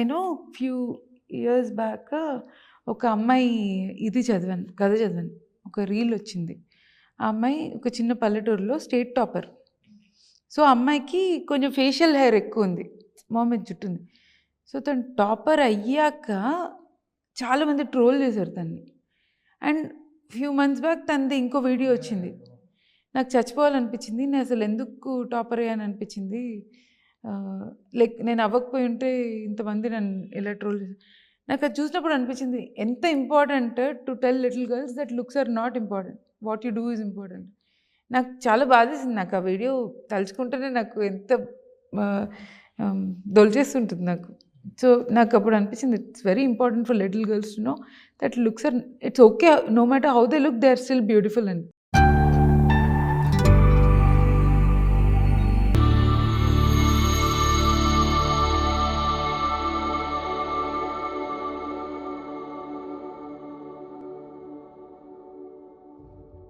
నేను few years back ఒక అమ్మాయి కథ చదివాను. ఒక రీల్ వచ్చింది. ఆ అమ్మాయి ఒక చిన్న పల్లెటూరులో స్టేట్ టాపర్. సో, ఆ అమ్మాయికి కొంచెం ఫేషియల్ హెయిర్ ఎక్కువుంది. మొహం మీద జుట్టుంది. సో, తను టాపర్ అయ్యాక చాలామంది ట్రోల్ చేశారు తనని. అండ్ ఫ్యూ మంత్స్ బ్యాక్ తనది ఇంకో వీడియో వచ్చింది. నాకు చచ్చిపోవాలనిపించింది. నేను అసలు ఎందుకు టాపర్ అయ్యాను అనిపించింది. లైక్ నేను అవ్వకపోయి ఉంటే ఇంతమంది నన్ను ఇలా ట్రోల్ చేశారు. నాకు అది చూసినప్పుడు అనిపించింది ఎంత important to tell little girls that looks are not important. What you do is important. నాకు చాలా బాధేసింది. నాకు ఆ వీడియో తలుచుకుంటేనే నాకు ఎంత దొలిచేస్తుంటుంది నాకు. సో, నాకు అప్పుడు అనిపించింది it's very important for little girls to know that looks are it's okay. No matter how they look they are still beautiful అని.